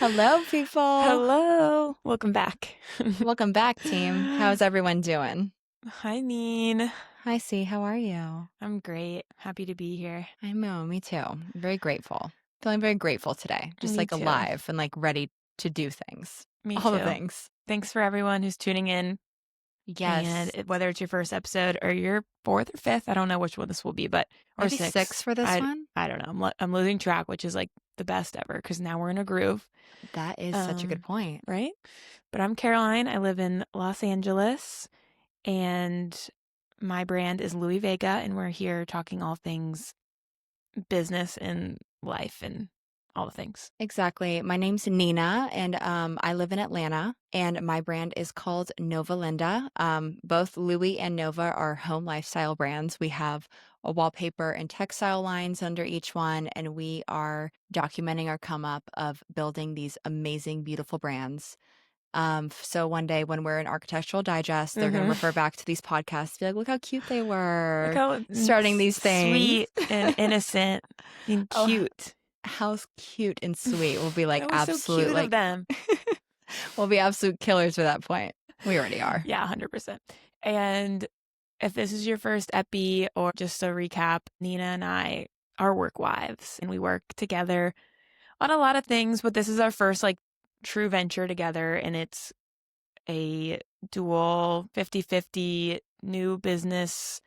Hello, people. Hello. Welcome back. Welcome back, team. How's everyone doing? Hi, Neen. Hi, C. How are you? I'm great. Happy to be here. I know, me too. I'm very grateful. Feeling very grateful today. Just Me like too. alive and like ready to do things. Me All the too. things. Thanks for everyone who's tuning in. Yes. And whether it's your first episode or your fourth or fifth, I don't know which one this will be, or Maybe sixth. six for this one. I don't know. I'm losing track, which is like the best ever because now we're in a groove. That is such a good point. Right? But I'm Caroline. I live in Los Angeles and my brand is Louis Vega, and we're here talking all things business and life and all the things. Exactly. My name's Nina, and I live in Atlanta, and my brand is called Nova Linda. Both Louis and Nova are home lifestyle brands. We have a wallpaper and textile lines under each one, and we are documenting our come up of building these amazing, beautiful brands. So one day when we're in Architectural Digest, they're going to refer back to these podcasts, be like, look how cute they were. Look how starting these things. Sweet and innocent and cute. How cute and sweet. We'll be like That was absolute, so cute like of them. we'll be absolute killers at that point. We already are. Yeah, 100%. And if this is your first epi, or just a recap, Nina and I are work wives and we work together on a lot of things, but this is our first like true venture together, and it's a dual 50-50 new business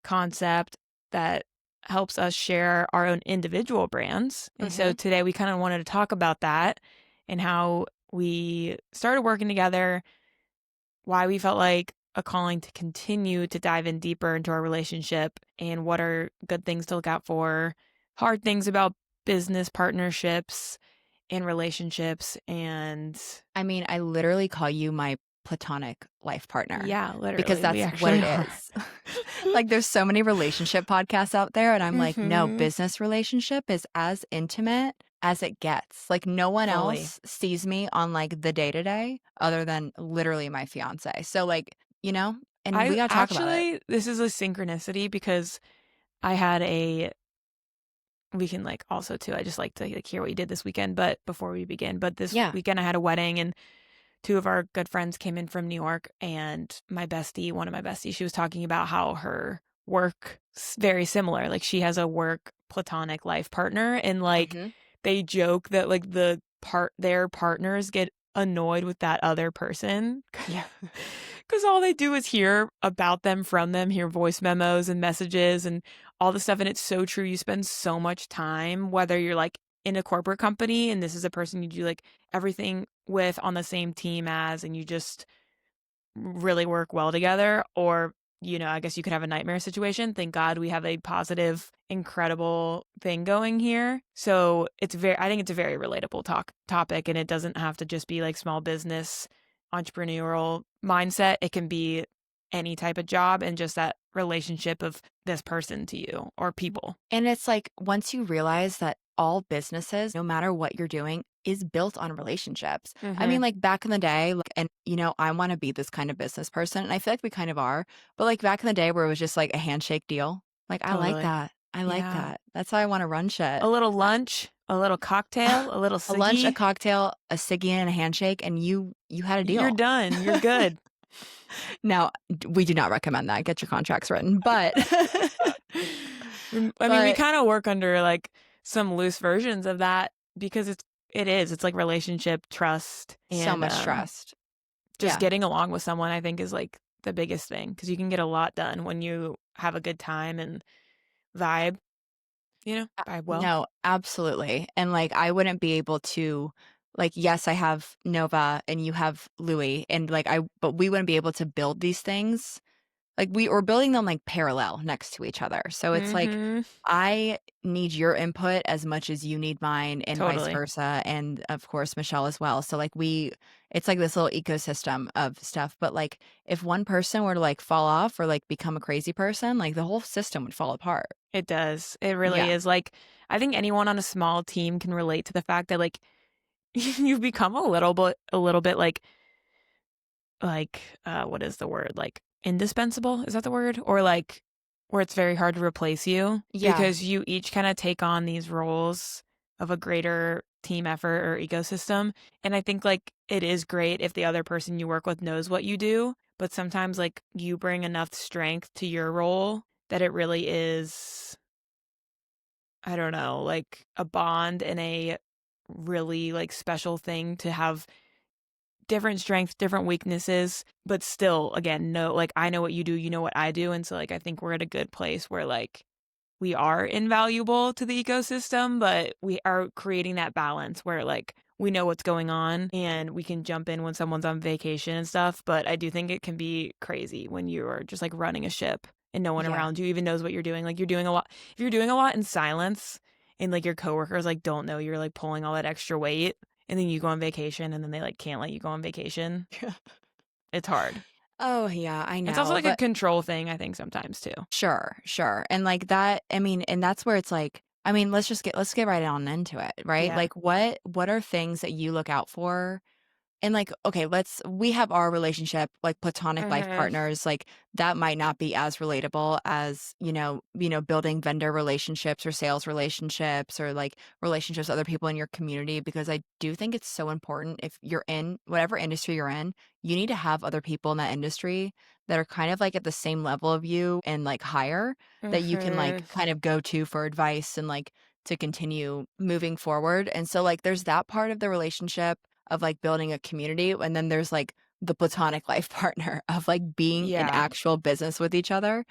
concept that helps us share our own individual brands. And so today we kind of wanted to talk about that and how we started working together, why we felt like a calling to continue to dive in deeper into our relationship, and what are good things to look out for, hard things about business partnerships and relationships. And I mean, I literally call you my platonic life partner. Yeah, literally. Because that's what it is. Like there's so many relationship podcasts out there, and I'm like, no, business relationship is as intimate as it gets. Like no one else sees me on like the day-to-day other than literally my fiance. So like, you know, and we gotta talk about it. This is a synchronicity because I had we can like also too, I just like to like hear what you did this weekend, but before we begin, but this weekend I had a wedding, and two of our good friends came in from New York, and one of my besties, she was talking about how her work is very similar. Like she has a work platonic life partner, and like they joke that like their partners get annoyed with that other person. Yeah. Because all they do is hear about them from them, hear voice memos and messages and all the stuff. And it's so true. You spend so much time, whether you're like in a corporate company and this is a person you do like everything with on the same team as, and you just really work well together, or, you know, I guess you could have a nightmare situation. Thank God we have a positive, incredible thing going here. So I think it's a very relatable topic, and it doesn't have to just be like small business, entrepreneurial mindset. It can be any type of job, and just that relationship of this person to you or people. And it's like, once you realize that all businesses, no matter what you're doing, is built on relationships. I mean, like back in the day, and you know, I want to be this kind of business person, and I feel like we kind of are, but like back in the day where it was just like a handshake deal, like I like that. I like that. That's how I want to run shit. A little lunch, a little cocktail, a little ciggy. A lunch, a cocktail, a ciggy, and a handshake, and you had a deal. You're done. You're good. Now, we do not recommend that. Get your contracts written, but I mean, we kind of work under like some loose versions of that because it's like relationship trust and so much trust. Just getting along with someone, I think, is like the biggest thing, because you can get a lot done when you have a good time and vibe, you know, vibe well. No, absolutely. And like, I wouldn't be able to, like, yes, I have Nova and you have Louis, and like, but we wouldn't be able to build these things. Like we're building them like parallel next to each other. So it's like, I need your input as much as you need mine, and vice versa. And of course, Michelle as well. So like it's like this little ecosystem of stuff. But like if one person were to like fall off or like become a crazy person, like the whole system would fall apart. It does. It really is. Like, I think anyone on a small team can relate to the fact that like you've become a little bit like what is the word? Like indispensable, is that the word? Or like where it's very hard to replace you, because you each kind of take on these roles of a greater team effort or ecosystem. And I think like it is great if the other person you work with knows what you do, but sometimes like you bring enough strength to your role that it really is, I don't know, like a bond and a really like special thing to have different strengths, different weaknesses, but still, again, no, like I know what you do, you know what I do. And so, like, I think we're at a good place where, like, we are invaluable to the ecosystem, but we are creating that balance where, like, we know what's going on and we can jump in when someone's on vacation and stuff. But I do think it can be crazy when you are just like running a ship and no one Yeah. around you even knows what you're doing. Like, you're doing a lot, if you're doing a lot in silence and like your coworkers like don't know you're like pulling all that extra weight and then you go on vacation and then they like can't let you go on vacation. It's hard. Oh, yeah, I It's also know. like a But control thing, I think sometimes too. sure, sure. And like that, I mean, and that's where it's like, I mean, let's get right on into it, right? Yeah. Like what are things that you look out for? And like, okay, we have our relationship, like platonic life Mhm. partners, like that might not be as relatable as, building vendor relationships or sales relationships or like relationships with other people in your community, because I do think it's so important if you're in whatever industry you're in, you need to have other people in that industry that are kind of like at the same level of you and like higher, that you can like Mhm. kind of go to for advice and like to continue moving forward. And so like there's that part of the relationship of like building a community, and then there's like the platonic life partner of like being in Yeah. actual business with each other.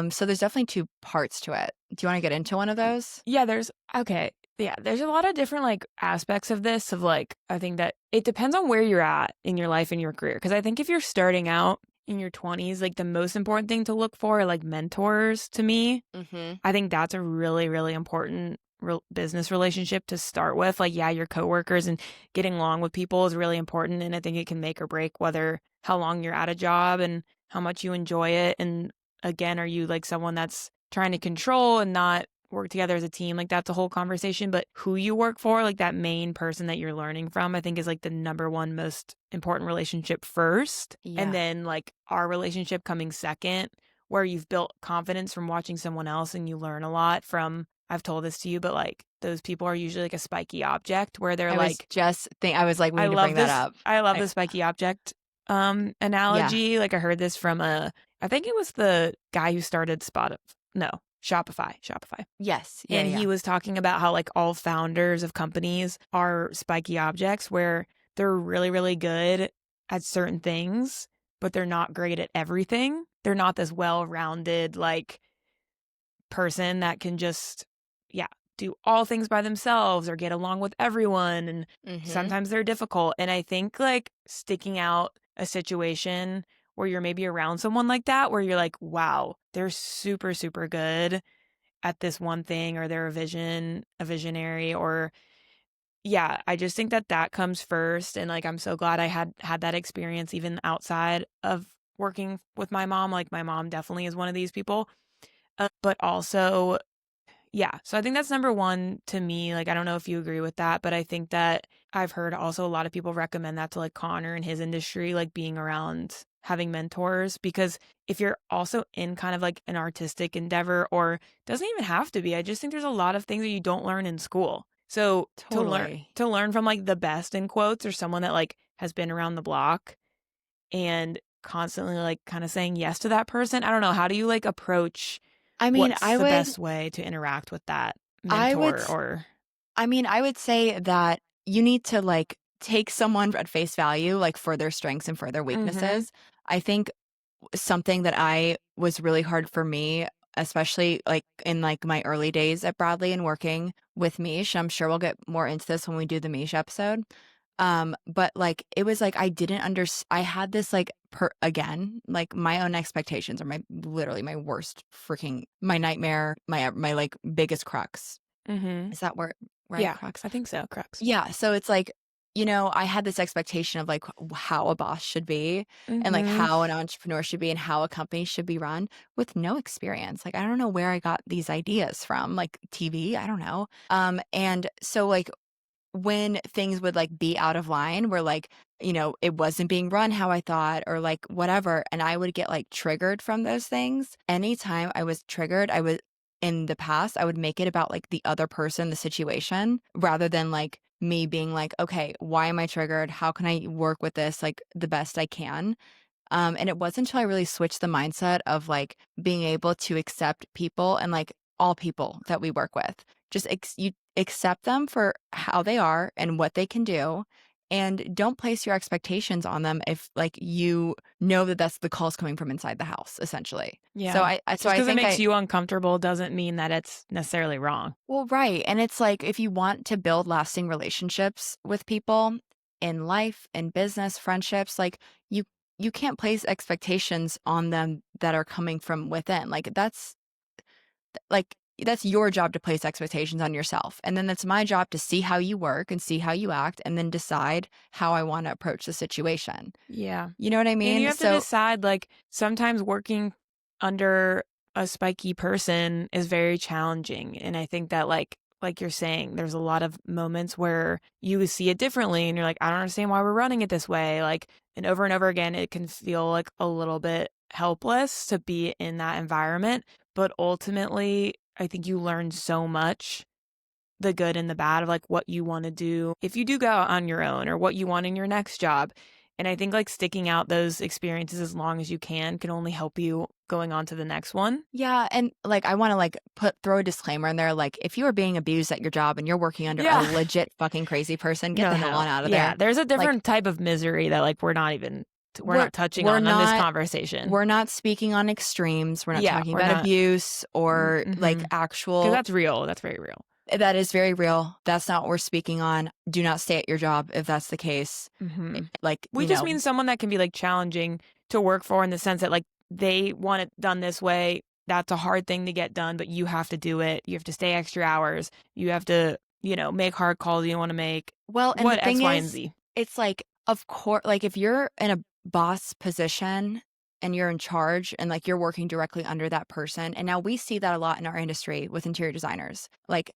So there's definitely two parts to it. Do you want to get into one of those? Yeah, there's okay. Yeah, there's a lot of different like aspects of this of like I think that it depends on where you're at in your life and your career because I think if you're starting out in your 20s, like the most important thing to look for are like mentors to me. Mhm. I think that's a really, really important business relationship to start with. Like, yeah, your coworkers and getting along with people is really important. And I think it can make or break whether how long you're at a job and how much you enjoy it. And again, are you like someone that's trying to control and not work together as a team? Like, that's a whole conversation. But who you work for, like that main person that you're learning from, I think is like the number one most important relationship first. And Yeah. then like our relationship coming second where you've built confidence from watching someone else and you learn a lot from I've told this to you, but like those people are usually like a spiky object where they're like, I was like, we need to bring that up. I love I the spiky object Yeah. analogy. Like I heard this from I think it was the guy who started Shopify. Yes. Yeah, And yeah. he was talking about how like all founders of companies are spiky objects where they're really, really good at certain things, but they're not great at everything. They're not this well-rounded like person that can just, yeah, do all things by themselves or get along with everyone. And Mhm. sometimes they're difficult. And I think like sticking out a situation where you're maybe around someone like that, where you're like, wow, they're super, super good at this one thing or they're a visionary or yeah, I just think that that comes first. And like, I'm so glad I had that experience even outside of working with my mom. Like my mom definitely is one of these people. But also yeah. So I think that's number one to me. Like, I don't know if you agree with that, but I think that I've heard also a lot of people recommend that to like Connor in his industry, like being around having mentors. Because if you're also in kind of like an artistic endeavor, or doesn't even have to be, I just think there's a lot of things that you don't learn in school. So Totally. to learn from like the best in quotes or someone that like has been around the block and constantly like kind of saying yes to that person. I don't know. How do you like approach I mean, what's the best way to interact with that I would mentor or I would say that you need to like take someone at face value, like for their strengths and for their Mhm. weaknesses. I think something that I was really hard for me, especially like in like my early days at Bradley and working with Mish. I'm sure we'll get more into this when we do the Mish episode. But like it was like I didn't under I had this like again, like my own expectations are my literally my worst freaking my nightmare, my like biggest crux. Mhm. Is that word right? Yeah, Crux? I think so, crux. Yeah, so it's like, I had this expectation of like how a boss should be and like Mhm. how an entrepreneur should be and how a company should be run with no experience. Like I don't know where I got these ideas from, like TV, I don't know. And so like when things would like be out of line where like, it wasn't being run how I thought or like whatever, and I would get like triggered from those things. Anytime I was triggered, in the past, I would make it about like the other person, the situation, rather than like me being like, okay, why am I triggered? How can I work with this like the best I can? And it wasn't until I really switched the mindset of like being able to accept people and like all people that we work with. Just you accept them for how they are and what they can do. And don't place your expectations on them if like you know that that's the calls coming from inside the house, essentially. So Yeah. so Just I because it think makes you uncomfortable doesn't mean that it's necessarily wrong. well, right. And it's like if you want to build lasting relationships with people in life, in business, friendships, like you you can't place expectations on them that are coming from within. Like that's your job to place expectations on yourself. And then it's my job to see how you work and see how you act and then decide how I want to approach the situation. Yeah. You know what I And you mean? have to So decide, like, sometimes working under a spiky person is very challenging. And I think that, like you're saying, there's a lot of moments where you see it differently and you're like, I don't understand why we're running it this way. Like, and over again, it can feel like a little bit helpless to be in that environment. But ultimately, I think you learn so much, the good and the bad of like what you want to do if you do go out on your own or what you want in your next job. And I think like sticking out those experiences as long as you can only help you going on to the next one. yeah, and like I want to like throw a disclaimer in there like if you are being abused at your job and you're working under a Yeah. legit fucking crazy person, get No, the hell no. on out of Yeah. there. There's a Like different type of misery that like we're not touching we're on this not conversation. we're not speaking on extremes. We're not Yeah. talking We're about not. abuse or like Because actual that's real. That's very real. that is very real. That's not what we're speaking on. Do not stay at your job if that's the case. Like, We just mean someone that can be like challenging to work for in the sense that like they want it done this way. That's a hard thing to get done, but you have to do it. You have to stay extra hours. You have to, make hard calls you want to make. well, and the What X, thing Y, and is, Z. it's like, of course, like if you're in a boss position and you're in charge and like you're working directly under that person, and now we see that a lot in our industry with interior designers. Like,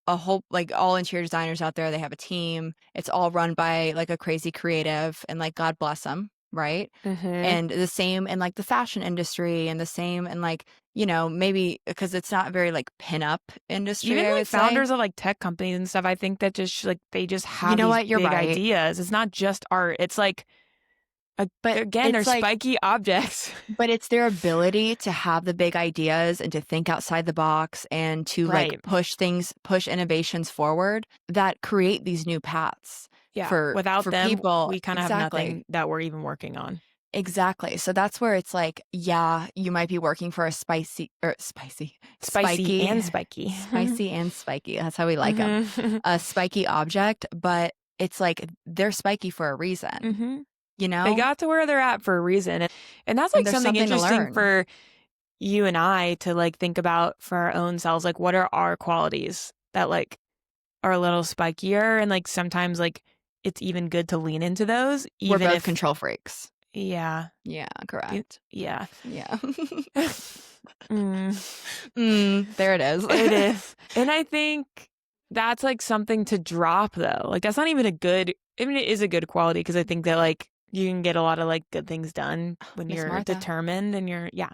a whole like all interior designers out there, they have a team. It's all run by like a crazy creative and like God bless them, right? Mm-hmm. And the same in like the fashion industry and the same in like, maybe because it's not very like pinup industry, Even I like would say. founders of like tech companies and stuff, I think that just like they just You have know these what? You're big right. ideas. It's not just art. It's like But again, they're it's like spiky objects. but it's their ability to have the big ideas and to think outside the box and to like Right. push innovations forward that create these new paths Yeah. for Without them, people. we kind of have Exactly. nothing that we're even working on. Exactly. So that's where it's like, yeah, you might be working for a Spicy spiky, and spiky. spicy and spiky. That's how we like them. Mm-hmm. A spiky object, but it's like they're spiky for a reason, Mm-hmm. you They know? got to where they're at for a reason. And that's And like there's something something to interesting learn. for you and I to like think about for our own selves. Like, what are our qualities that like are a little spikier? And like sometimes like it's even good to lean into those, We're even both if, control freaks. yeah. Yeah, correct. Yeah. Yeah. Mm, There it is. it is. And I think that's like something to drop though. Like that's not even a good, I mean, it is a good quality because I think that like you can get a lot of like good things done when Miss you're Martha. determined and you're, yeah,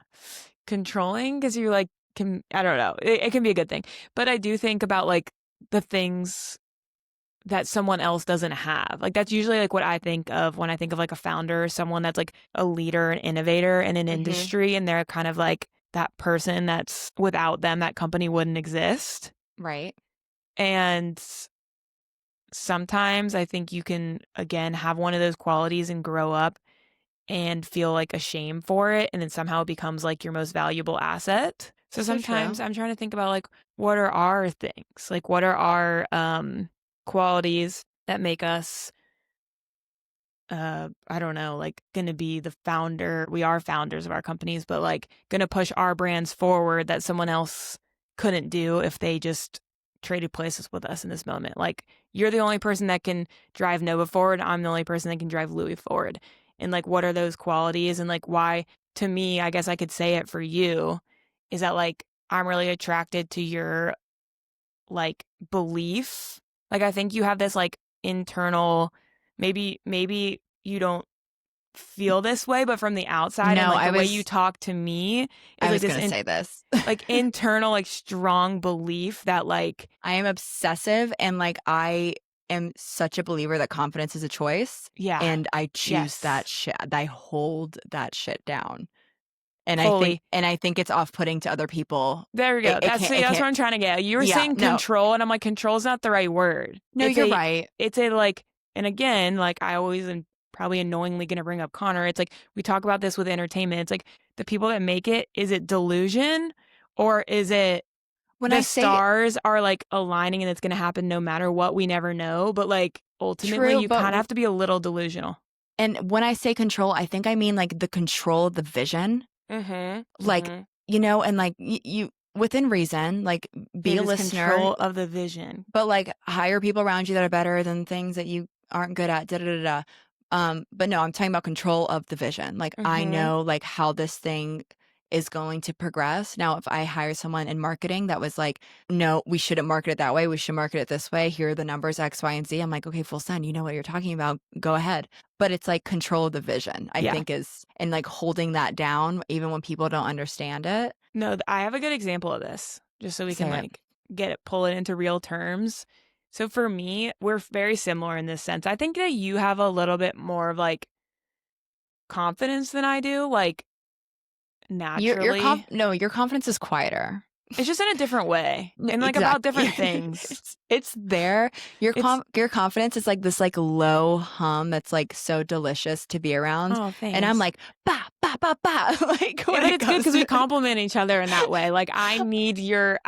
controlling because you like can, I don't know, it can be a good thing. But I do think about like the things that someone else doesn't have. Like that's usually like what I think of when I think of like a founder, someone that's like a leader, an innovator in an industry, and they're kind of like that person that's without them, that company wouldn't exist. Right. And sometimes I think you can, again, have one of those qualities and grow up and feel like ashamed for it. And then somehow it becomes like your most valuable asset. So So sometimes true. I'm trying to think about like, what are our things? Like, what are our qualities that make us, I don't know, like gonna be the founder. We are founders of our companies, but like gonna push our brands forward that someone else couldn't do if they just traded places with us in this moment. Like you're the only person that can drive Nova forward. I'm the only person that can drive Louis forward. And like, what are those qualities? And like, why, to me, I guess I could say it for you, is that like, I'm really attracted to your like belief. Like, I think you have this like internal, maybe you don't feel this way, but from the outside and No, like the way you talk to me is I like was this gonna say this. like internal like strong belief that like I am obsessive and like am such a believer that confidence is a choice, Yeah. and I choose that Yes. shit. I hold that shit down. And Fully. I think it's off-putting to other people. There we go. That's It that's can't. what I'm trying to get at. You were Yeah, saying no. control, and I'm like, control is not the right word. No, you're right. It's a like, and again, like I always am probably annoyingly going to bring up Connor. It's like we talk about this with entertainment. It's like the people that make it, is it delusion or is it When the I say stars are like aligning and it's going to happen no matter what? We never know. But like ultimately, true, you kind of have to be a little delusional. and when I say control, I think I mean like the control of the vision. Mm-hmm. Like, Mm-hmm. and like you within reason, like be It a is listener, control of the vision. but like hire people around you that are better than things that you aren't good at. Da da da da. But no, I'm talking about control of the vision. Like I Mm-hmm. know like how this thing is going to progress. Now, if I hire someone in marketing that was like, no, we shouldn't market it that way. We should market it this way. Here are the numbers X, Y, and Z. I'm like, okay, full send. You know what you're talking about. Go ahead. But it's like control of the vision, I Yeah. think is, and like holding that down, even when people don't understand it. No, I have a good example of this, just so we can Say it. like pull it into real terms. So for me, we're very similar in this sense. I think that you have a little bit more of like confidence than I do, like naturally. No, your confidence is quieter. It's just in a different way and like about Exactly. different things. It's there. It's, Your confidence is like this like low hum that's like so delicious to be around. oh, And I'm thanks. like ba ba ba ba like Yeah, when but it it's good comes because we to complement each other in that way. Like I need your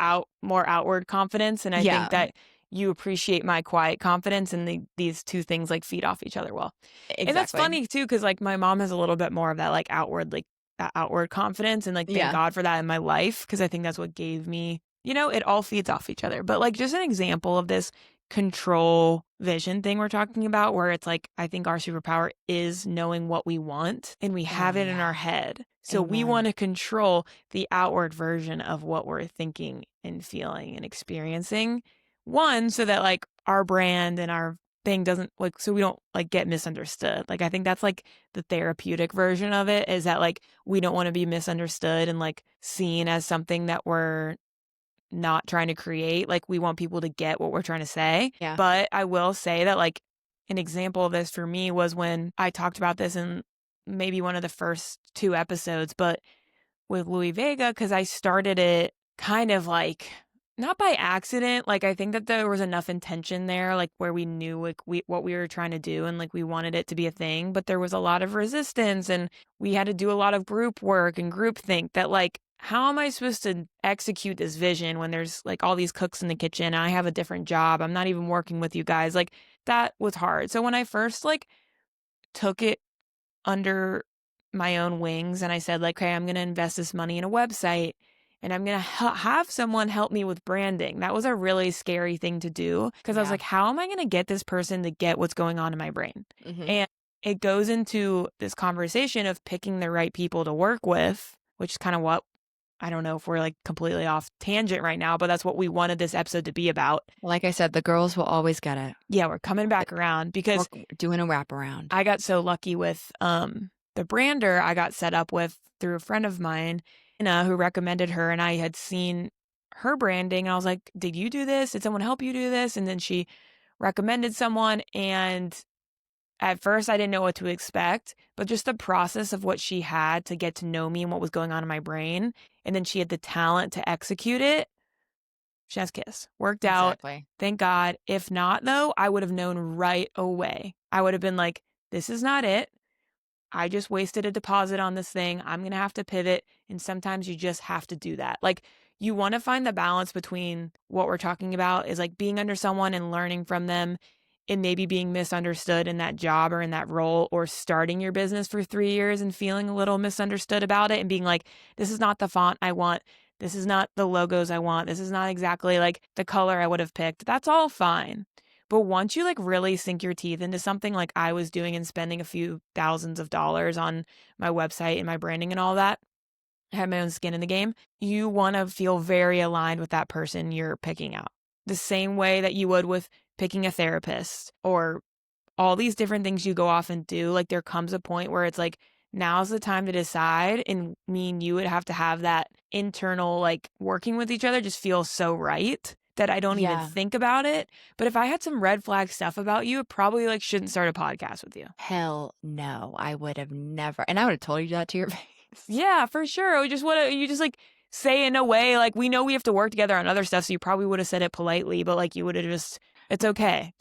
more outward confidence, and I think yeah, that you appreciate my quiet confidence, and these two things like feed off each other well. And that's exactly. funny too, because like my mom has a little bit more of that like outward that outward confidence, and like thank Yeah. God for that in my life because I think that's what gave me, it all feeds off each other. But like just an example of this control vision thing we're talking about, where it's like I think our superpower is knowing what we want and we Oh have it in our yeah. head. So we want Amen. to control the outward version of what we're thinking and feeling and experiencing. One, so that like our brand and our thing doesn't like, so we don't like get misunderstood. Like I think that's like the therapeutic version of it, is that like we don't want to be misunderstood and like seen as something that we're not trying to create. Like we want people to get what we're trying to say. Yeah. But I will say that like an example of this for me was when I talked about this in maybe one of the first two episodes, but with Louis Vega, because I started it kind of like not by accident. Like I think that there was enough intention there, like where we knew like what we were trying to do and like we wanted it to be a thing, but there was a lot of resistance and we had to do a lot of group work and group think that like how am I supposed to execute this vision when there's like all these cooks in the kitchen and I have a different job. I'm not even working with you guys. Like that was hard. So when I first like took it under my own wings and I said like, okay, I'm going to invest this money in a website and I'm going to have someone help me with branding. That was a really scary thing to do because I was Yeah. like, how am I going to get this person to get what's going on in my brain? Mm-hmm. And it goes into this conversation of picking the right people to work with, which is kind of what, I don't know if we're like completely off tangent right now, but that's what we wanted this episode to be about. Like I said, the girls will always get it. Yeah, we're coming back around because We're doing a wraparound. I got so lucky with the brander I got set up with through a friend of mine, who recommended her, and I had seen her branding. And I was like, "Did you do this? Did someone help you do this?" And then she recommended someone, and at first I didn't know what to expect, but just the process of what she had to get to know me and what was going on in my brain, and then she had the talent to execute it. Chef's kiss. Worked out. Exactly. Thank God. If not, though, I would have known right away. I would have been like, this is not it. I just wasted a deposit on this thing. I'm going to have to pivot. And sometimes you just have to do that. Like, you want to find the balance between what we're talking about is like being under someone and learning from them and maybe being misunderstood in that job or in that role, or starting your business for 3 years and feeling a little misunderstood about it and being like, this is not the font I want. This is not the logos I want. This is not exactly like the color I would have picked. That's all fine. But once you like really sink your teeth into something like I was doing and spending a few thousands of dollars on my website and my branding and all that, I had my own skin in the game. You want to feel very aligned with that person you're picking out. The same way that you would with picking a therapist or all these different things you go off and do. Like there comes a point where it's like, now's the time to decide. And me and you would have to have that internal, like working with each other just feels so right. that I don't even Yeah. think about it. But if I had some red flag stuff about you, it probably like shouldn't start a podcast with you. Hell no. I would have never. And I would have told you that to your face. Yeah, for sure. You just like say in a way like we know we have to work together on other stuff, so you probably would have said it politely, but like you would have just it's okay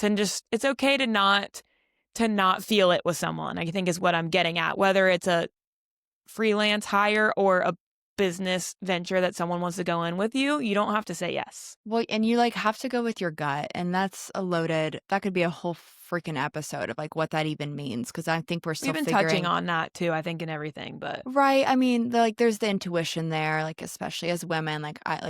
to not feel it with someone. I think is what I'm getting at. Whether it's a freelance hire or a business venture that someone wants to go in with you, you don't have to say yes. Well, and you like have to go with your gut. And that could be a whole freaking episode of like what that even means. Cause I think we're We've still been figuring. touching on that too, I think, and everything, but Right. I mean, there's the intuition there, like, especially as women,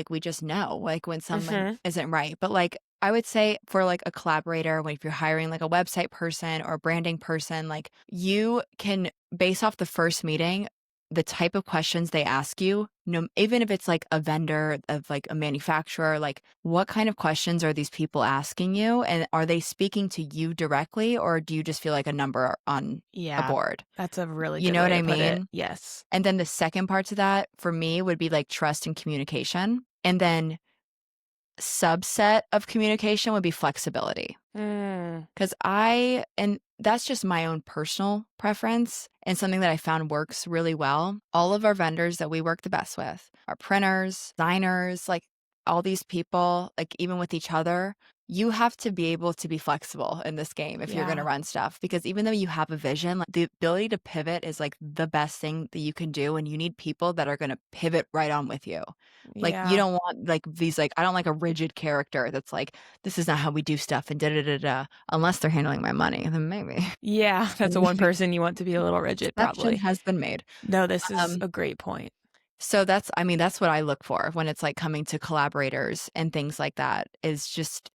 we just know, like, when something isn't right. But, like, I would say for, like, a collaborator, if you're hiring, like, a website person or a branding person, like, you can base off the first meeting, the type of questions they ask you, even if it's, like, a vendor of, like, a manufacturer, like, what kind of questions are these people asking you? And are they speaking to you directly, or do you just feel like a number on a yeah, board? that's a really You good know way what to I put it. mean? Yes. And then the second part to that for me would be like trust and communication. And then subset of communication would be flexibility. Mm, And that's just my own personal preference and something that I found works really well. All of our vendors that we work the best with, our printers, designers, like all these people, like even with each other, you have to be able to be flexible in this game if you're going to yeah. run stuff, because even though you have a vision, like the ability to pivot is like the best thing that you can do. And you need people that are going to pivot right on with you. Like you Yeah. don't want like these, like, I don't like a rigid character that's like, this is not how we do stuff and da da da da. Unless they're handling my money, then maybe. Yeah, that's the one person you want to be a little rigid, Exception probably. has been made. No, this is Um, a great point. so that's what I look for when it's like coming to collaborators and things like that, is just,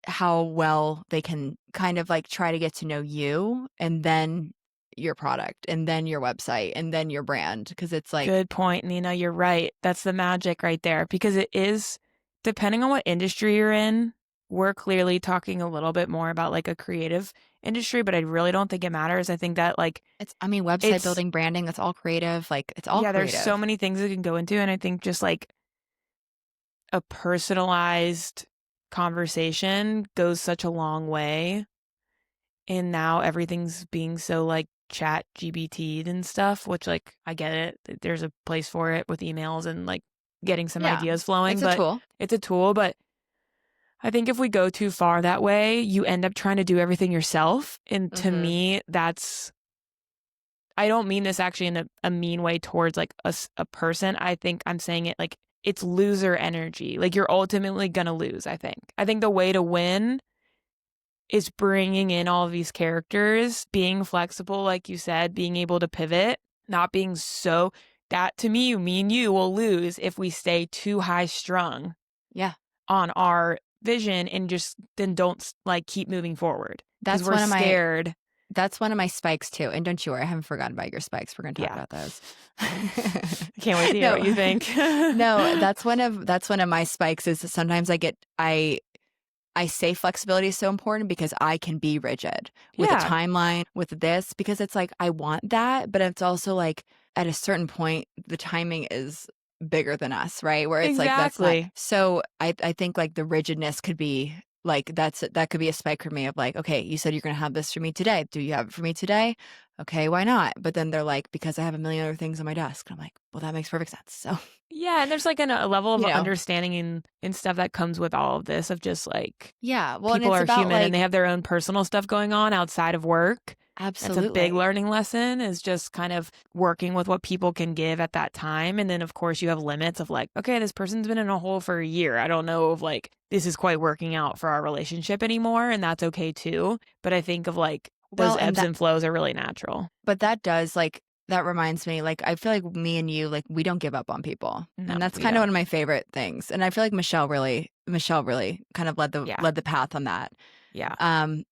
how well they can kind of like try to get to know you, and then your product, and then your website, and then your brand. Cause it's like, Good point, Nina. You're right. That's the magic right there, because it is, depending on what industry you're in, we're clearly talking a little bit more about like a creative industry, but I really don't think it matters. I think that like website it's, building, branding, that's all creative. Like it's all yeah, there's so creative. many things it can go into. And I think just like a personalized conversation goes such a long way. And now everything's being so like chat GBT'd and stuff, which like I get it. There's a place for it with emails and like getting some Yeah. ideas flowing, It's a but tool. it's a tool. But I think if we go too far that way, you end up trying to do everything yourself. And to me, I don't mean this actually in a mean way towards like a person. I think I'm saying it like it's loser energy. Like you're ultimately going to lose, I think. I think the way to win is bringing in all of these characters, being flexible, like you said, being able to pivot, not being so that to me, me and you will lose if we stay too high strung Yeah. on our vision and just then don't like keep moving forward because That's we're one of my scared. That's one of my spikes too. And don't you worry, I haven't forgotten about your spikes. We're going to talk Yeah. about those. I can't wait to hear No. what you think. No, that's one of my spikes, is that sometimes I say flexibility is so important because I can be rigid with a Yeah. timeline, with this, because it's like I want that, but it's also like at a certain point the timing is bigger than us, right? Where it's like that's not. Exactly. So I think like the rigidness could be like that could be a spike for me of like, okay, you said you're going to have this for me today. Do you have it for me today? Okay, why not? But then they're like, because I have a million other things on my desk. And I'm like, well, that makes perfect sense. So Yeah, and there's like a level of you know, understanding and stuff that comes with all of this of just like yeah. Well, and people it's are about human and they like have their own personal stuff going on outside of work. That's a big absolutely. learning lesson, is just kind of working with what people can give at that time. And then of course you have limits of like, okay, this person's been in a hole for a year. I don't know if like this is quite working out for our relationship anymore, and that's okay too. But I think of like those Well, ebbs and flows are really natural. but that reminds me, like, I feel like me and you, like, we don't give up on people. No, And that's we kind of don't. one of my favorite things. And I feel like Michelle really kind of Yeah. led the path on that. Yeah.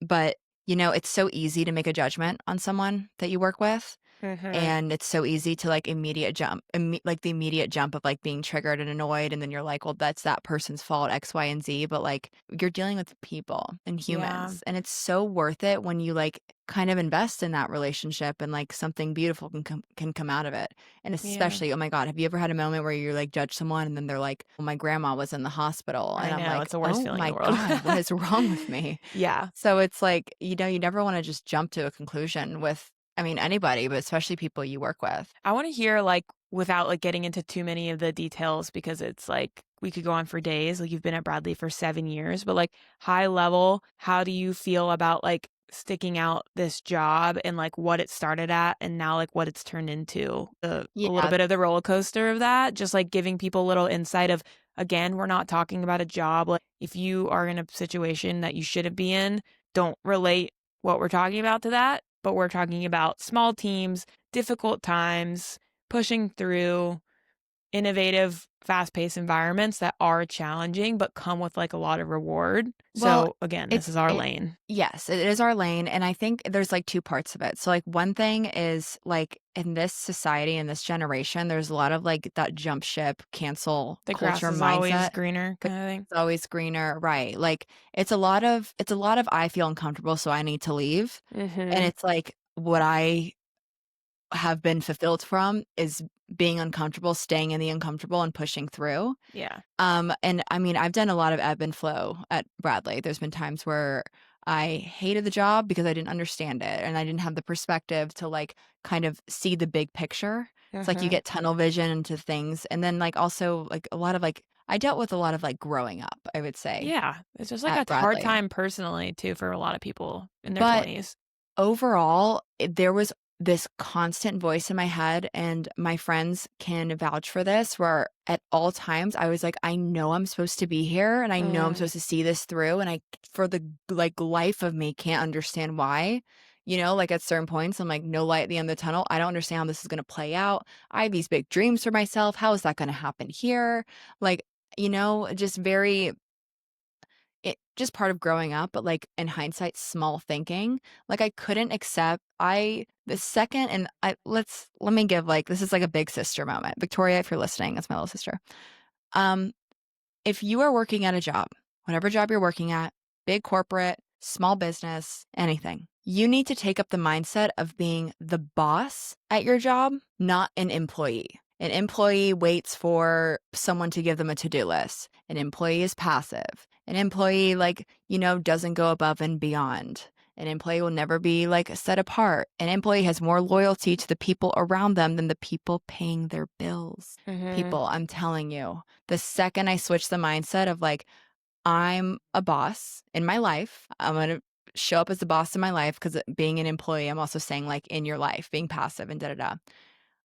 But it's so easy to make a judgment on someone that you work with. Mhm. And it's so easy to like like the immediate jump of like being triggered and annoyed. And then you're like, well, that's that person's fault, X, Y, and Z. But like you're dealing with people and Yeah. humans. And it's so worth it when you like kind of invest in that relationship and like something beautiful can come out of it. And Yeah. especially, oh my God, have you ever had a moment where you're like judge someone and then they're like, well, my grandma was in the hospital. And I I'm know, like, it's the worst oh feeling in the my world. God, what is wrong with me? Yeah. So it's like, you never want to just jump to a conclusion with, I mean, anybody, but especially people you work with. I wanna hear, like, without, like, getting into too many of the details because it's, like, we could go on for days, like, you've been at Bradley for 7 years, but, like, high level, how do you feel about, like, sticking out this job and, like, what it started at and now, like, what it's turned into? A little Yeah, bit of the roller coaster of that, just, like, giving people a little insight of, again, we're not talking about a job, like, if you are in a situation that you shouldn't be in, don't relate what we're talking about to that, but we're talking about small teams, difficult times, pushing through innovative, fast-paced environments that are challenging but come with, like, a lot of reward. well, So, again, this it's is our it lane. yes, it is our lane, and I think there's, like, 2 parts of it. So, like, one thing is, like, in this society, in this generation, there's a lot of, like, that jump ship, cancel The grass culture is always mindset. greener The kinda thing. It's always greener, right, like, it's a lot of, "I feel uncomfortable, so I need to leave," and Mhm. it's like, what I have been fulfilled from is being uncomfortable, staying in the uncomfortable, and pushing through. Yeah. And I mean, I've done a lot of ebb and flow at Bradley. There's been times where I hated the job because I didn't understand it and I didn't have the perspective to like kind of see the big picture. It's like you Mhm. get tunnel vision into things. And then like also like a lot of like I dealt with a lot of like growing up, I would say, Yeah. It's just, like, at a hard Bradley. time personally too for a lot of people in their But 20s. overall, there was this constant voice in my head, and my friends can vouch for this, where at all times I was like, I know I'm supposed to be here and I know I'm Mm. supposed to see this through. And I, for the like life of me, can't understand why. Like at certain points, I'm like, no light at the end of the tunnel. I don't understand how this is going to play out. I have these big dreams for myself. How is that going to happen here? Like, just very it just part of growing up, but, like, in hindsight, small thinking. Like, I couldn't accept I the second and I let me give, like this is like a big sister moment. Victoria, if you're listening, that's my little sister. Um, if you are working at a job, whatever job you're working at, big corporate, small business, anything, you need to take up the mindset of being the boss at your job, not an employee. An employee waits for someone to give them a to-do list. An employee is passive. An employee, like, doesn't go above and beyond. An employee will never be like set apart. An employee has more loyalty to the people around them than the people paying their bills. Mhm. People, I'm telling you, the second I switch the mindset of like, I'm a boss in my life, I'm going to show up as the boss in my life because being an employee, I'm also saying like in your life, being passive and da da da.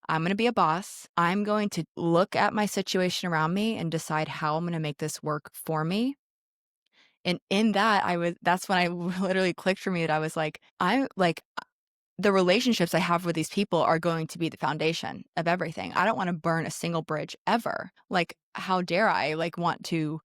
I'm going to be a boss. I'm going to look at my situation around me and decide how I'm going to make this work for me. And in that, that's when I literally clicked for me that I was like, I'm like, the relationships I have with these people are going to be the foundation of everything. I don't want to burn a single bridge ever. Like, how dare I like want to,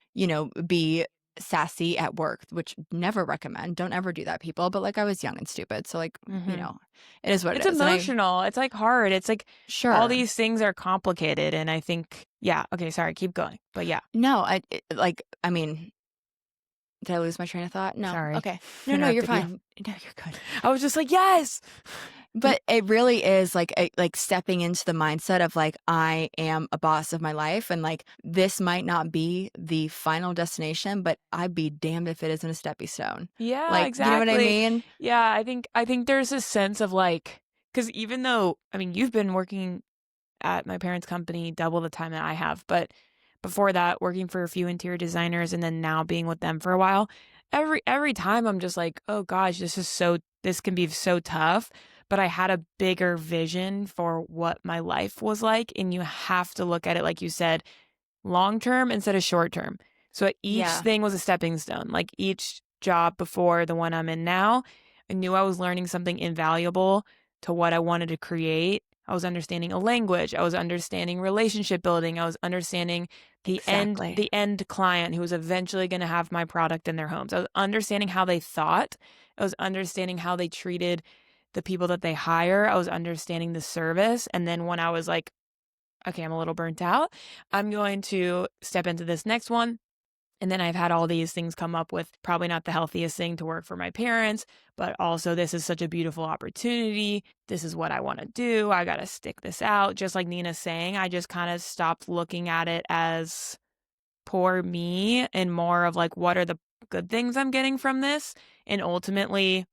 be sassy at work, which never recommend. Don't ever do that, people. But like I was young and stupid. So like, Mhm. it is what It's it is. And I emotional, it's, like, hard, it's, like, all sure. these things are complicated, and I think yeah, okay, sorry, keep going, but yeah, No, I mean, did I lose my train of thought? No. sorry, Okay. No, no, you're interrupted you. fine. No, you're good. I was just like, "Yes!" But it really is like stepping into the mindset of like, I am a boss of my life and like this might not be the final destination, but I'd be damned if it isn't a stepping stone. Yeah, Like, you know what I exactly. mean? Yeah, I think there's a sense of, like, because even though I mean, you've been working at my parents' company double the time that I have, but before that, working for a few interior designers and then now being with them for a while, every time I'm just like, "Oh gosh, this can be so tough." But I had a bigger vision for what my life was like, and you have to look at it, like you said, long term instead of short term. So each Yeah, thing was a stepping stone. Like each job before the one I'm in now, I knew I was learning something invaluable to what I wanted to create. I was understanding a language. I was understanding relationship building. I was understanding exactly. the end client who was eventually going to have my product in their homes. I was understanding how they thought. I was understanding how they treated the people that they hire. I was understanding the service. And then when I was like, okay, I'm a little burnt out, I'm going to step into this next one. And then I've had all these things come up with probably not the healthiest thing to work for my parents, but also this is such a beautiful opportunity. This is what I want to do. I got to stick this out. Just like Nina's saying, I just kind of stopped looking at it as poor me and more of like, what are the good things I'm getting from this? And ultimately,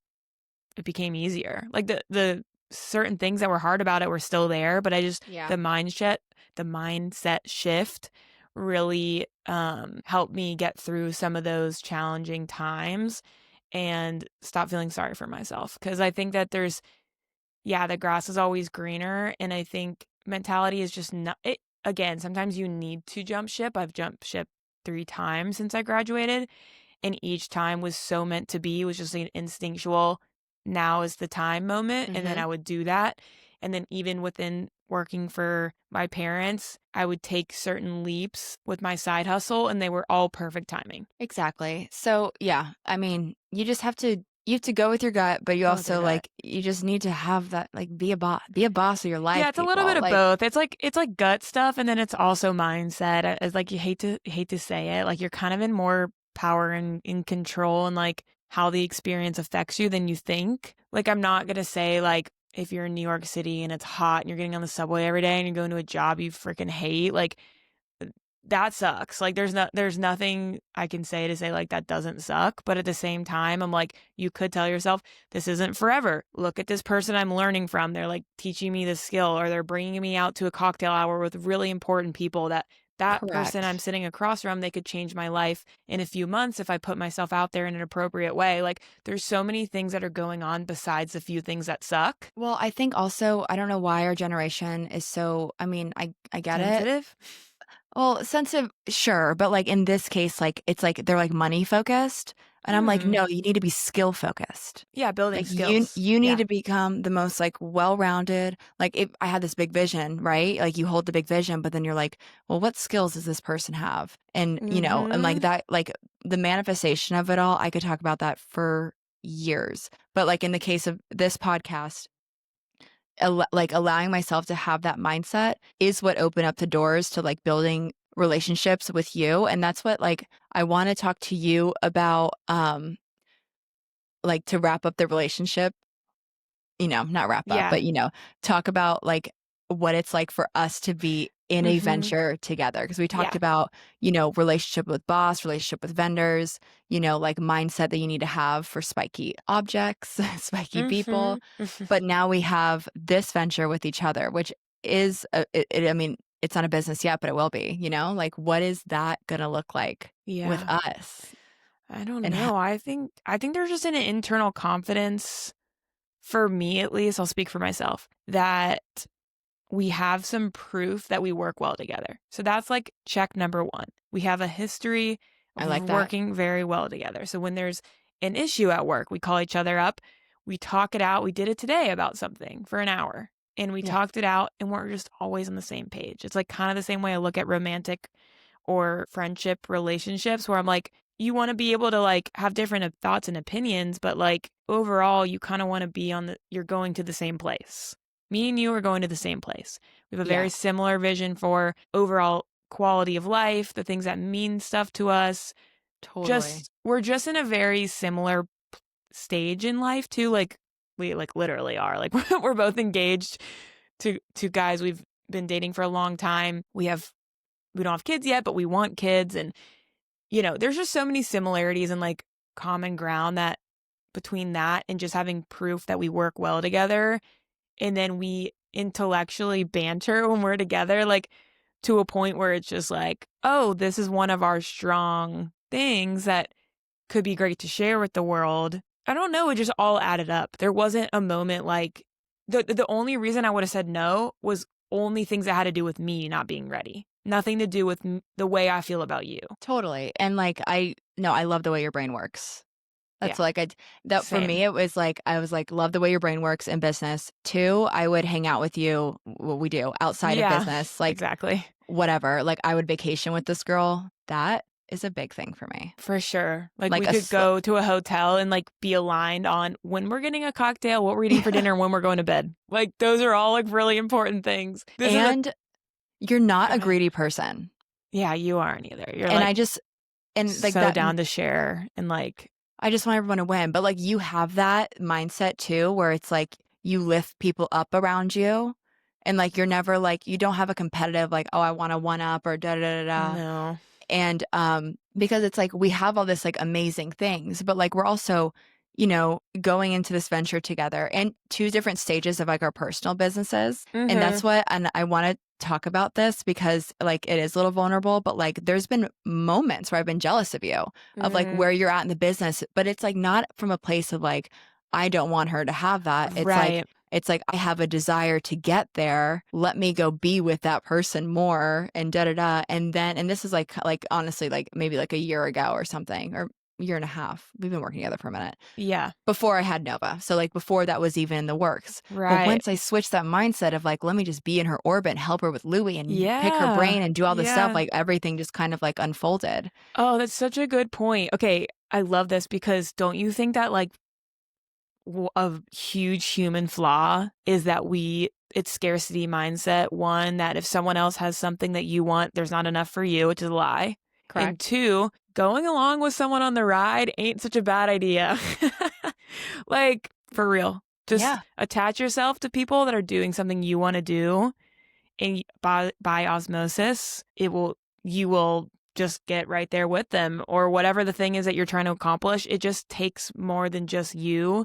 it became easier. Like the certain things that were hard about it were still there, but I just Yeah. the mindset shift really helped me get through some of those challenging times and stop feeling sorry for myself. Because I think that the grass is always greener, and I think mentality is just not it. Again, sometimes you need to jump ship. I've jumped ship 3 times since I graduated, and each time was so meant to be. It was just an instinctual, now is the time moment. And then Mm-hmm. I would do that. And then even within working for my parents, I would take certain leaps with my side hustle, and they were all perfect timing. Exactly. So yeah, I mean, you have to go with your gut, but you Go with your also gut. like you just need to have that like be a boss of your Yeah, life, it's a little bit people. of Like both. It's like gut stuff, and then it's also mindset. It's like you hate to say it. Like you're kind of in more power and in control and like how the experience affects you than you think. Like I'm not gonna say like if you're in New York City and it's hot and you're getting on the subway every day and you're going to a job you freaking hate, like that sucks. Like there's nothing I can say like that doesn't suck, but at the same time I'm like you could tell yourself this isn't forever. Look at this person I'm learning from. They're like teaching me this skill, or they're bringing me out to a cocktail hour with really important people that person I'm correct. sitting across from, they could change my life in a few months if I put myself out there in an appropriate way. Like there's so many things that are going on besides the few things that suck. Well, I think also I don't know why our generation is so I mean, I get it. Sensitive? Well, sensitive, sure, but like in this case, like it's like they're like money focused, and I'm like, Hmm. no, you need to be skill focused. Yeah, building Like skills. you need Yeah. to become the most like well-rounded. Like if I had this big vision, right? Like you hold the big vision, but then you're like, well, what skills does this person have? And and like Mm-hmm. that, like the manifestation of it all, I could talk about that for years. But like in the case of this podcast, like allowing myself to have that mindset is what opened up the doors to like building relationships with you. And that's what like I want to talk to you about, like to wrap up the relationship, not wrap up, Yeah. but talk about like what it's like for us to be in a Mm-hmm. venture together. Cause we talked Yeah. about, relationship with boss, relationship with vendors, like mindset that you need to have for spiky objects, spiky people. Mhm. But now we have this venture with each other, which is, I mean, it's not a business yet, but it will be, like what is that going to look like with Yeah. us? I don't And know. I think there's just an internal confidence, for me at least, I'll speak for myself, that we have some proof that we work well together. So that's like check number 1. We have a history I of like that. working very well together. So when there's an issue at work, we call each other up, we talk it out. We did it today about something for an hour, and we Yeah. talked it out, and we're just always on the same page. It's like kind of the same way I look at romantic or friendship relationships, where I'm like, you want to be able to like have different thoughts and opinions, but like overall, you kind of want to be you're going to the same place. Me and you are going to the same place. We have a very Yeah, similar vision for overall quality of life, the things that mean stuff to us. totally. We're just in a very similar stage in life too. Like we like literally are. Like we're both engaged to guys we've been dating for a long time. We don't have kids yet, but we want kids. And, there's just so many similarities and like common ground that between that and just having proof that we work well together. And then we intellectually banter when we're together, like to a point where it's just like, oh, this is one of our strong things that could be great to share with the world. I don't know. It just all added up. There wasn't a moment like the only reason I would have said no was only things that had to do with me not being ready. Nothing to do with the way I feel about you. Totally. And like I love the way your brain works. Yeah, That's like that for same. me it was like I was like love the way your brain works in business. 2, I would hang out with you what we do outside of Yeah, business, like exactly. whatever. Like I would vacation with this girl. That is a big thing for me. For sure. Like Like we could go to a hotel and like be aligned on when we're getting a cocktail, what we're eating for dinner, and when we're going to bed. Like those are all like really important things. And you're not Go a ahead. greedy person. Yeah, you aren't either. You're And like I just like so that down to share and like I just want everyone to win. But like you have that mindset too, where it's like you lift people up around you. And like you're never like you don't have a competitive like, oh, I want to one up or da da da da. no. And because it's like we have all this like amazing things, but like we're also, going into this venture together and two different stages of like our personal businesses. And that's Mm-hmm. what and I want to talk about this because like it is a little vulnerable, but like there's been moments where I've been jealous of you of like Mm. where you're at in the business, but it's like not from a place of like I don't want her to have that. Right. It's like I have a desire to get there. Let me go be with that person more and da da da. And then and this is like honestly like maybe like a year ago or something or year and a half. We've been working together for a minute Yeah. before I had Nova. So like before that was even in the works. But Right. once I switched that mindset of like, let me just be in her orbit and help her with Louie and pick her Yeah. brain and do all this stuff, Yeah. like everything just kind of like unfolded. Oh, that's such a good point. Okay, I love this because don't you think that like a huge human flaw is that it's scarcity mindset. One, that if someone else has something that you want, there's not enough for you, which is a lie. And Correct. two, going along with someone on the ride ain't such a bad idea. Like, for real. Just attach yourself to people that are doing something you want to do. And by osmosis, you will just get right there with them or whatever the thing is that you're trying to accomplish. It just takes more than just you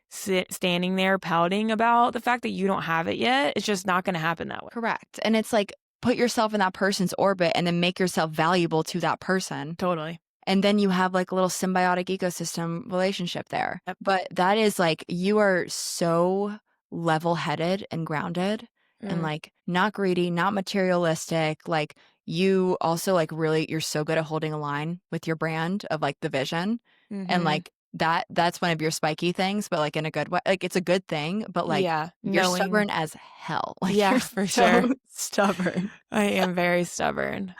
standing there pouting about the fact that you don't have it yet. It's just not going to happen that way. Correct. And it's like put yourself in that person's orbit and then make yourself valuable to that person. Totally. And then you have like a little symbiotic ecosystem relationship there. Yep. But that is like you are so level-headed and grounded and like not greedy, not materialistic. Like you also like really you're so good at holding a line with your brand of like the vision. And like that's one of your spiky things, but like in a good way. Like it's a good thing, but like you're stubborn as hell. Like yeah, you're for so sure. stubborn. I am very stubborn.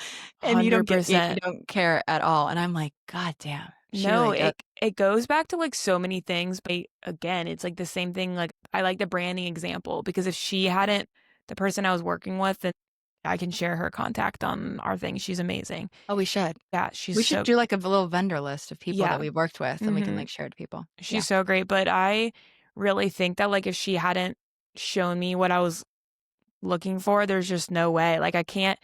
100%. And you don't care at all. And I'm like, God damn. No, really it goes back to like so many things, but again, it's like the same thing. Like I like the branding example because if she hadn't, the person I was working with, then I can share her contact on our thing. She's amazing. Oh, we should. Yeah, we should do like a little vendor list of people that we've worked with and we can like share to people. She's so great. But I really think that like if she hadn't shown me what I was looking for, there's just no way. Like I can't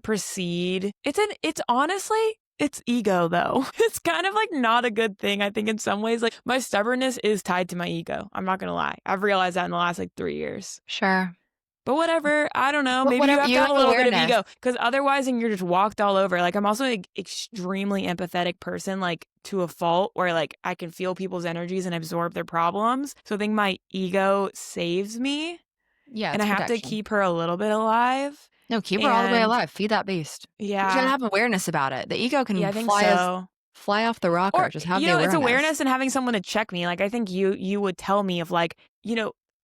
proceed. It's honestly, it's ego though. It's kind of like not a good thing. I think in some ways, like my stubbornness is tied to my ego. I'm not going to lie. I've realized that in the last like 3 years. Sure. But whatever, I don't know. But Maybe you have to have a little bit of awareness. ego because otherwise then you're just walked all over. Like I'm also an extremely empathetic person, like to a fault where like I can feel people's energies and absorb their problems. So I think my ego saves me. Yeah. And I have to keep her a little bit alive. No, keep her all the way alive. Feed that beast. Yeah. You gotta have awareness about it. The ego can I think so. Fly off the rocker. Or, just have the awareness. It's awareness and having someone to check me. Like I think you would tell me of like,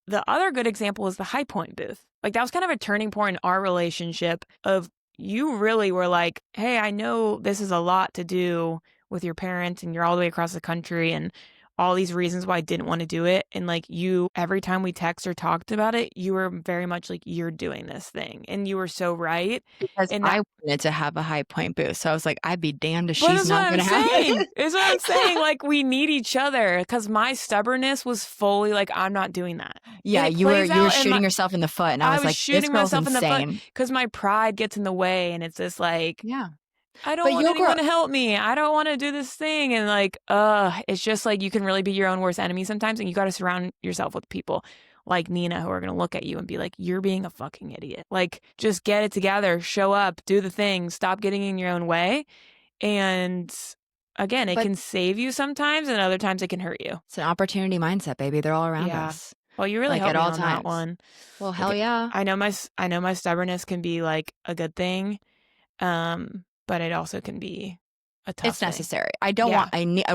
the other good example is the High Point booth. Like that was kind of a turning point in our relationship of you really were like, hey, I know this is a lot to do with your parents and you're all the way across the country and all these reasons why I didn't want to do it. And like you, every time we text or talked about it, you were very much like, you're doing this thing. And you were so right. Because and I wanted to have a High Point booth. So I was like, I'd be damned if she's not going to have it. Is what I'm saying. Like we need each other because my stubbornness was fully like, I'm not doing that. Yeah, you were shooting yourself in the foot. And I was like, shooting myself in the foot because my pride gets in the way. And it's just like, yeah. I don't want anyone to help me. I don't want to do this thing. And like, it's just like you can really be your own worst enemy sometimes. And you got to surround yourself with people like Nina who are going to look at you and be like, you're being a fucking idiot. Like, just get it together, show up, do the thing, stop getting in your own way. And again, it can save you sometimes and other times it can hurt you. It's an opportunity mindset, baby. They're all around us. Well, you really helped me on that one. Well, hell yeah. I know my stubbornness can be like a good thing. But it also can be a tough thing. Necessary. I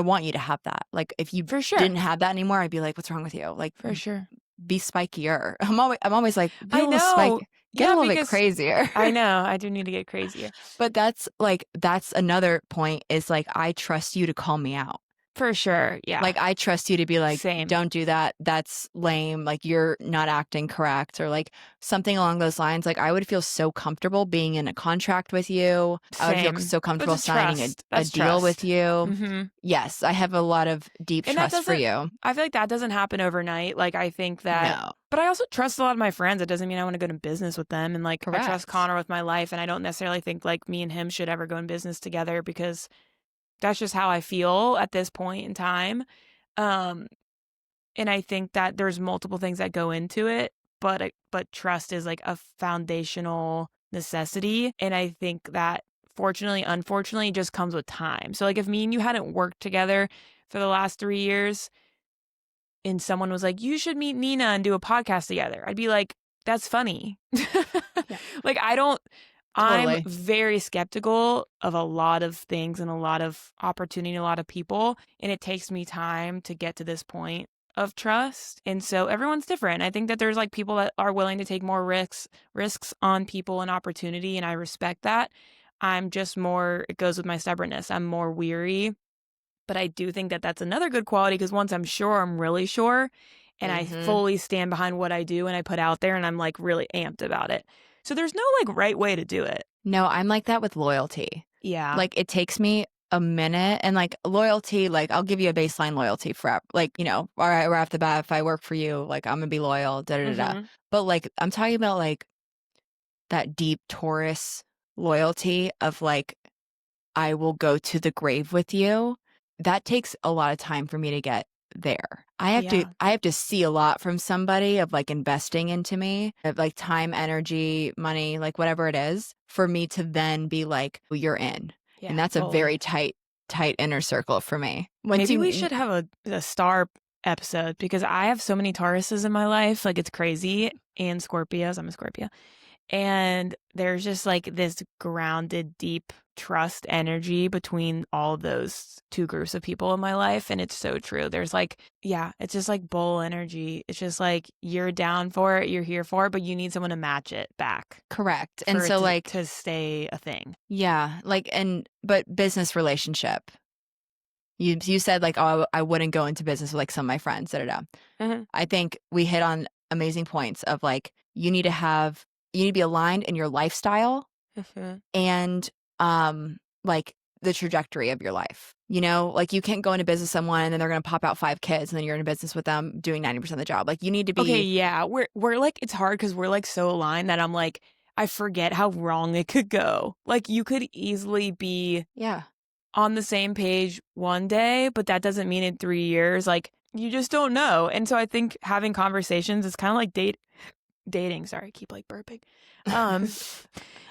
want you to have that. Like if you didn't have that anymore, I'd be like, what's wrong with you? Like for sure. Be spikier. I'm always like, I know. Get a Yeah, little bit because crazier. I know I do need to get crazier. But that's another point is like, I trust you to call me out. For sure. Yeah. Like, I trust you to be like, Same. don't do that. That's lame. Like, you're not acting correct, or like something along those lines. Like, I would feel so comfortable being in a contract with you. I would feel Same. so But comfortable it's signing trust. a That's deal with trust. you. Mm-hmm. Yes, I have a lot of deep And that trust for doesn't, you. I feel like that doesn't happen overnight. Like, I think that, No, but I also trust a lot of my friends. It doesn't mean I want to go into business with them. And like, I trust correct. Connor with my life. And I don't necessarily think like me and him should ever go in business together because that's just how I feel at this point in time. Um, and I think that there's multiple things that go into it, but trust is like a foundational necessity. And I think that fortunately, unfortunately, it just comes with time. So like if me and you hadn't worked together for the last 3 years and someone was like, you should meet Nina and do a podcast together, I'd be like, that's funny. Yeah, Like I'm totally. very skeptical of a lot of things and a lot of opportunity, a lot of people. And it takes me time to get to this point of trust. And so everyone's different. I think that there's like people that are willing to take more risks on people and opportunity. And I respect that. I'm just more, it goes with my stubbornness. I'm more weary. But I do think that that's another good quality because once I'm sure, I'm really sure. And I Hmm. fully stand behind what I do and I put out there and I'm like really amped about it. So there's no like right way to do it. No, I'm like that with loyalty. Yeah. Like, it takes me a minute, and like loyalty, like I'll give you a baseline loyalty for, like, all right, right off the bat, if I work for you, like I'm gonna be loyal, da da da da. Mm-hmm. But like, I'm talking about like that deep Taurus loyalty of like, I will go to the grave with you. That takes a lot of time for me to get there. Yeah. I have to see a lot from somebody of like investing into me, of like time, energy, money, like whatever it is, for me to then be like, well, you're in. And Yeah. that's a Fully. very tight inner circle for me. Once Maybe we you should have a star episode because I have so many Tauruses in my life. Like it's crazy. And Scorpios. I'm a Scorpio. And there's just like this grounded, deep trust energy between all of those two groups of people in my life. And it's so true. There's like, yeah, it's just like bull energy. It's just like you're down for it, you're here for it, but you need someone to match it back correct. And for it so like, to stay a thing. yeah, like, but business relationship. You said like, oh, I wouldn't go into business with like some of my friends, da da da. Mm-hmm. I think we hit on amazing points of like, you need to be aligned in your lifestyle Mm-hmm. and like the trajectory of your life. Like you can't go into business with someone and then they're going to pop out 5 kids and then you're in a business with them doing 90% of the job. Like you need to Okay, be, yeah. We're like it's hard because we're like so aligned that I'm like I forget how wrong it could go. Like you could easily be yeah, on the same page one day, but that doesn't mean in 3 years. Like you just don't know. And so I think having conversations is kind of like dating. Sorry, I keep like burping. Um,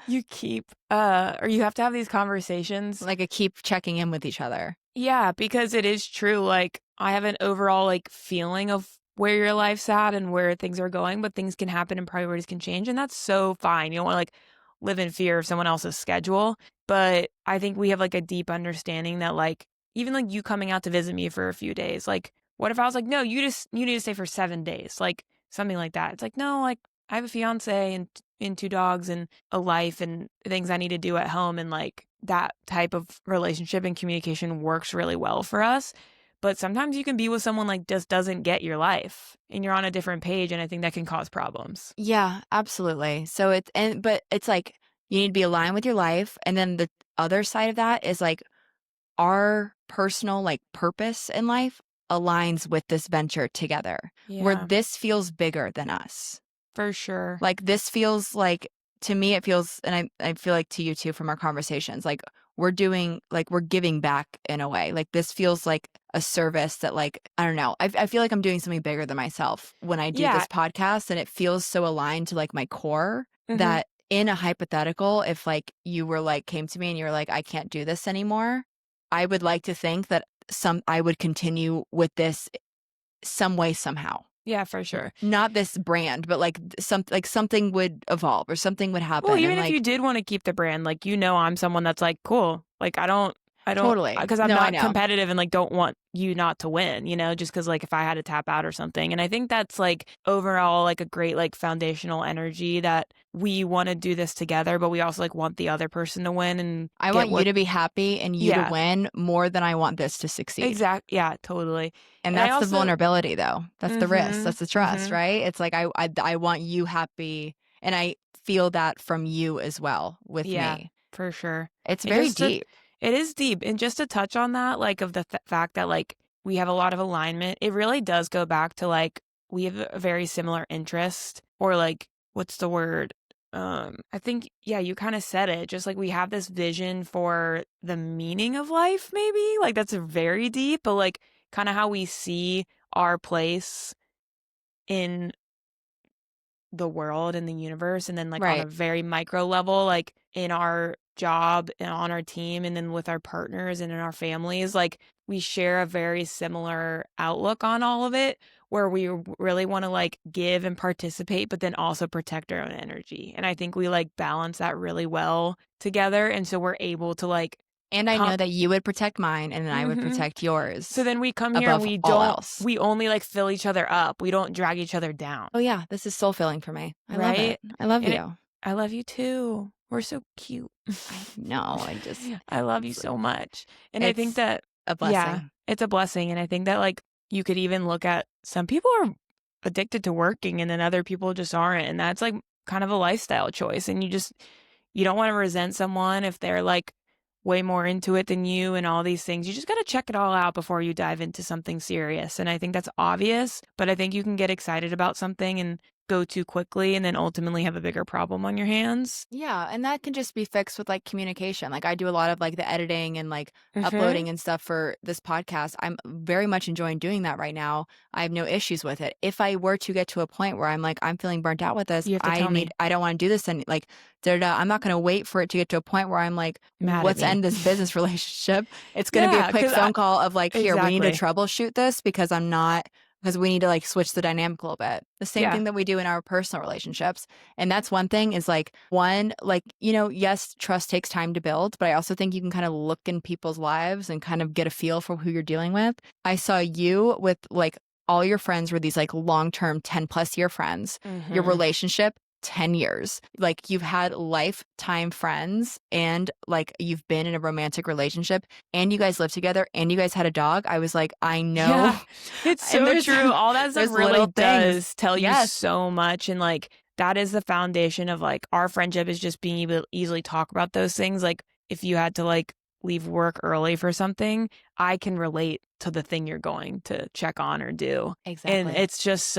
you keep or you have to have these conversations. like a keep checking in with each other. Yeah, because it is true. Like I have an overall like feeling of where your life's at and where things are going, but things can happen and priorities can change, and that's so fine. You don't want to like live in fear of someone else's schedule. But I think we have like a deep understanding that like even like you coming out to visit me for a few days, like what if I was like, no, you need to stay for 7 days, like something like that. It's like no, like I have a fiance and 2 dogs and a life and things I need to do at home, and like that type of relationship and communication works really well for us. But sometimes you can be with someone like just doesn't get your life and you're on a different page, and I think that can cause problems. Yeah, absolutely. So but it's like you need to be aligned with your life. And then the other side of that is like our personal like purpose in life aligns with this venture together, where Yeah, this feels bigger than us. for sure. Like this feels like, to me it feels, and I feel like to you too from our conversations, like we're giving back in a way. Like this feels like a service that, like, I don't know. I feel like I'm doing something bigger than myself when I do Yeah. this podcast, and it feels so aligned to like my core Mhm. that in a hypothetical, if like you were like came to me and you were like, I can't do this anymore, I would like to think that I would continue with this some way, somehow. Yeah, for sure. Not this brand, but like something would evolve or something would happen. Well, And even if you like, did want to keep the brand, like, I'm someone that's like, cool. Like, I don't I don't, Totally. because I'm No, I not know. competitive and like don't want you not to win, just because like if I had to tap out or something. And I think that's like overall like a great like foundational energy that we want to do this together, but we also like want the other person to win and I get want you what, to be happy and you to yeah, win more than I want this to succeed. yeah, totally. And And I that's the also, vulnerability, though. That's the risk. mm-hmm, That's the trust, mm-hmm, right? It's like I want you happy, and I feel that from you as well with yeah, me. for sure. It's And very just to, deep. it is deep. And just to touch on that, like of the fact that like we have a lot of alignment, it really does go back to like we have a very similar interest or like, what's the word? I think, yeah, you kind of said it. Just like we have this vision for the meaning of life, maybe like that's very deep, but like kind of how we see our place in the world and the universe, and then like on a Right. very micro level, like in our job and on our team and then with our partners and in our families, like we share a very similar outlook on all of it, where we really want to like give and participate but then also protect our own energy. And I think we like balance that really well together, and so we're able to like And I come. know that you would protect mine and then I would Mm-hmm. protect So yours then we come here and above all else. we only like fill each other up, we don't drag each other down. Oh, yeah. This is soul filling for me. I love it. Right? I love And you. I love you too. We're so cute. I know. I just, I love you it's, so much. And I think it's that, a yeah, blessing. it's a blessing. And I think that like you could even look at some people are addicted to working and then other people just aren't. And that's like kind of a lifestyle choice. And you don't want to resent someone if they're like way more into it than you and all these things. You just got to check it all out before you dive into something serious. And I think that's obvious, but I think you can get excited about something and go too quickly and then ultimately have a bigger problem on your hands. Yeah, and that can just be fixed with like communication. Like I do a lot of like the editing and like Mm-hmm. uploading and stuff for this podcast. I'm very much enjoying doing that right now. I have no issues with it. If I were to get to a point where I'm like I'm feeling burnt out with this, You have to tell me. I don't want to do this and like I'm not going to wait for it to get to a point where I'm like Mad at let's me. end this business relationship. It's going to be a Yeah, quick 'cause phone call of like here, we need to exactly. troubleshoot this because I'm not because we need to like switch the dynamic a little bit. The same Yeah. thing that we do in our personal relationships. And that's one thing is like, yes, trust takes time to build, but I also think you can kind of look in people's lives and kind of get a feel for who you're dealing with. I saw you with like all your friends were these like long-term 10+ year friends. Your Mm-hmm. relationship, 10 years. Like you've had lifetime friends and like you've been in a romantic relationship and you guys live together and you guys had a dog. I was like, I know. Yeah, it's And so true. All that stuff there's really little things. does tell you Yes, so much. And like, that is the foundation of like our friendship, is just being able to easily talk about those things. Like, if you had to like leave work early for something, I can relate to the thing you're going to check on or do. And exactly. it's just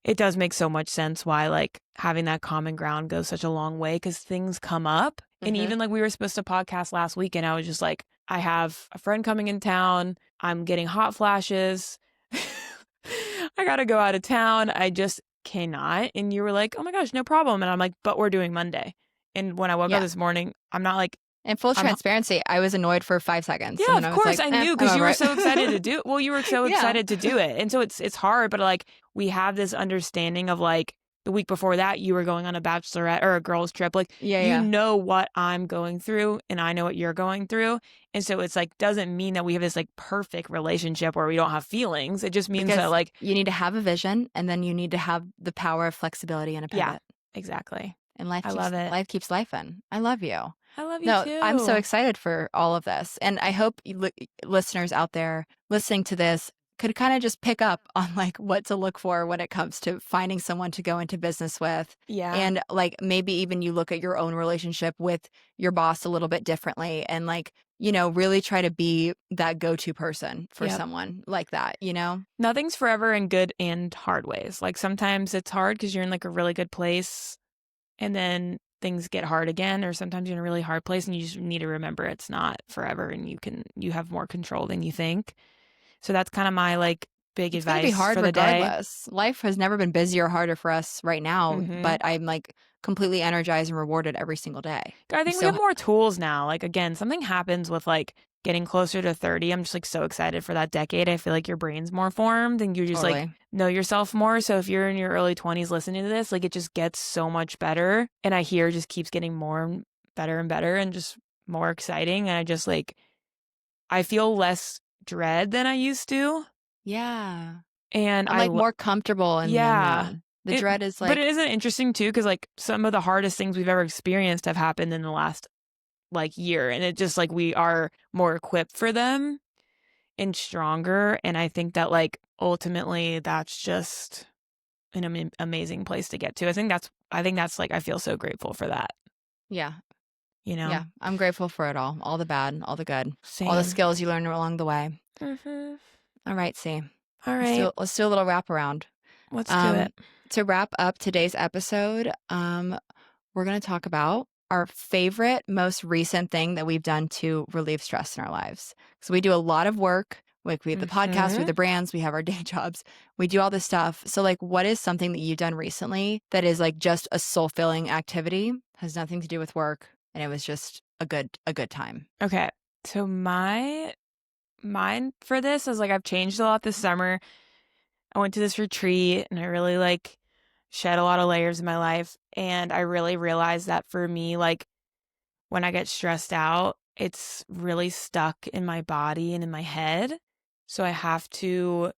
it does make so much sense why like having that common ground goes such a long way, because things come up. And Mm-hmm. even like we were supposed to podcast last week and I was just like, I have a friend coming in town. I'm getting hot flashes. I got to go out of town. I just cannot. And you were like, oh my gosh, no problem. And I'm like, but we're doing Monday. And when I woke up Yeah. this morning, I'm not like, In full I'm, transparency, I was annoyed for 5 seconds and yeah, then of I was course like, I knew, I'm because you over were it. so excited to do it. Well, you were so Yeah. excited to do it. And so it's hard, but like we have this understanding of like the week before that you were going on a bachelorette or a girls trip. Like Yeah. you Yeah. know what I'm going through and I know what you're going through. And so it's like doesn't mean that we have this like perfect relationship where we don't have feelings. It just means that Because like, you need to have a vision and then you need to have the power of flexibility and a yeah, pivot. exactly. And I love it. life keeps life in. I love you. I love you No, I'm so too. excited for all of this. And I hope listeners out there listening to this could kind of just pick up on like what to look for when it comes to finding someone to go into business with. Yeah. And like maybe even you look at your own relationship with your boss a little bit differently and like, really try to be that go-to person for Yep. someone like that, you know? Nothing's forever in good and hard ways. Like sometimes it's hard because you're in like a really good place and then things get hard again, or sometimes you're in a really hard place and you just need to remember it's not forever and you have more control than you think. So that's kind of my like big It's going to be advice hard for the day. regardless. Life has never been busier or harder for us right now, Mm-hmm. but I'm like completely energized and rewarded every single day. I I'm think we have so more tools now. Like again, something happens with like getting closer to 30. I'm just like so excited for that decade. I feel like your brain's more formed and you just like totally. know yourself more. So if you're in your early 20s listening to this, like it just gets so much better. And I hear it just keeps getting more and better and better. And just more exciting. And I just like, I feel less dread than I used to. Yeah. And I'm like more comfortable in the yeah. unknown. The dread is But like, it isn't interesting too, because like some of the hardest things we've ever experienced have happened in the last like year. And it just like we are more equipped for them and stronger. And I think that like ultimately that's just an amazing place to get to. I think that's like, I feel so grateful for that, yeah. you know? Yeah. I'm grateful for it all the bad, all the good, all the Same. skills you learn along the way. Mm-hmm. All right, see. All right. Let's do a little wrap around. Let's do it. To wrap up today's episode, we're going to talk about our favorite, most recent thing that we've done to relieve stress in our lives. So we do a lot of work. Like we have the podcast, we have the brands, we have our day jobs, we do all this stuff. So like, what is something that you've done recently that is like just a soul filling activity, has nothing to do with work, and it was just a good time? Okay. So mine for this is like I've changed a lot this summer. I went to this retreat and I really like shed a lot of layers in my life. And I really realized that for me, like when I get stressed out, it's really stuck in my body and in my head. So I have to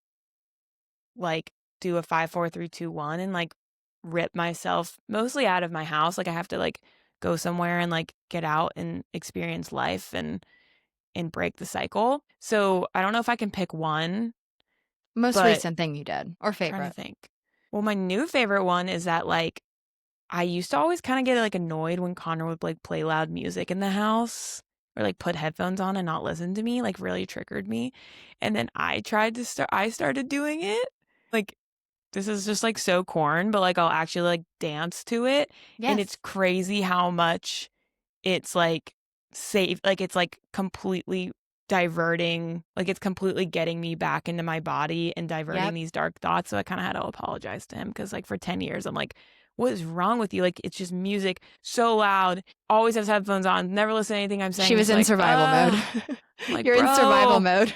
like do a 5, 4, 3, 2, 1 and like rip myself mostly out of my house. Like I have to like go somewhere and like get out and experience life and break the cycle. So I don't know if I can pick one, Most but recent thing you did or I'm trying to favorite? think. Well, my new favorite one is that like I used to always kind of get like annoyed when Connor would like play loud music in the house or like put headphones on and not listen to me, like really triggered me. And then I started doing it. Like this is just like so corn, but like I'll actually like dance to it. And it's Yes. crazy how much it's like safe, like it's like completely diverting, like it's completely getting me back into my body and diverting Yep. these dark thoughts. So I kind of had to apologize to him because like for 10 years I'm like, what is wrong with you? Like it's just music so loud, always has headphones on, never listen to anything I'm saying. She was Just in like survival mode. I'm like, You're in survival bro, mode.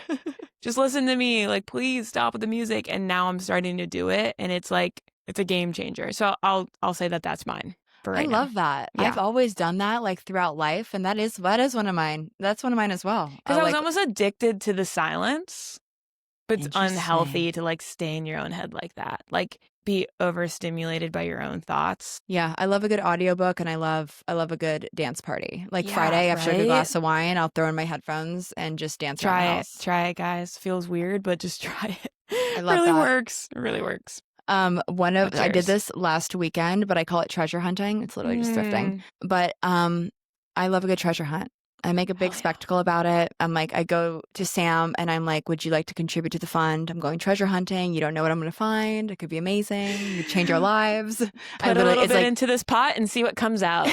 just listen to me, like please stop with the music. And now I'm starting to do it and it's like it's a game changer. So I'll say that that's mine for I right now. love that. Yeah. I've always done that like throughout life, and that is one of mine. That's one of mine as well. Because I was Like, almost addicted to the silence, but it's unhealthy interesting. to like stay in your own head like that. Like be overstimulated by your own thoughts. Yeah, I love a good audiobook, and I love a good dance party. Like Yeah, Friday after a good right? glass of wine, I'll throw in my headphones and just dance around the house. Try it, guys. Feels weird, but just try it. I love Really that. works. It really works. I did this last weekend, but I call it treasure hunting. It's literally just thrifting. But I love a good treasure hunt. I make a big spectacle about it. I'm like, I go to Sam and I'm like, would you like to contribute to the fund? I'm going treasure hunting. You don't know what I'm going to find. It could be amazing. You change our lives. Put a little bit into this pot and see what comes out.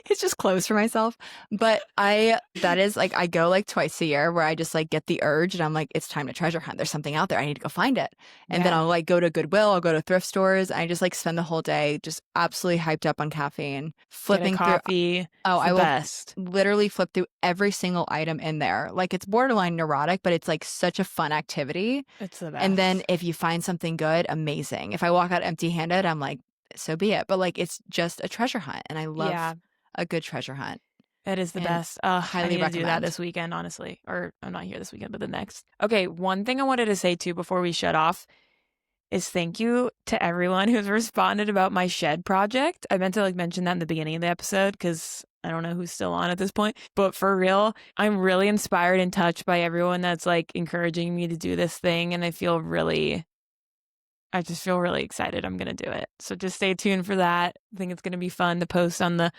It's just clothes for myself. But that is like, I go like twice a year where I just like get the urge and I'm like, it's time to treasure hunt. There's something out there. I need to go find it. And then I'll like go to Goodwill. I'll go to thrift stores. I just like spend the whole day just absolutely hyped up on caffeine, flipping through. Coffee. Oh, I will best. literally flip through every single item in there. Like it's borderline neurotic, but it's like such a fun activity. It's the best. And then if you find something good, amazing. If I walk out empty handed, I'm like, so be it. But like, it's just a treasure hunt. And I love a good treasure hunt. It is the best. Highly I need recommend. to do that this weekend, honestly. Or I'm not here this weekend, but the next. Okay, one thing I wanted to say too before we shut off is thank you to everyone who's responded about my shed project. I meant to like mention that in the beginning of the episode because I don't know who's still on at this point. But for real, I'm really inspired and touched by everyone that's like encouraging me to do this thing. And I just feel really excited I'm going to do it. So just stay tuned for that. I think it's going to be fun to post on the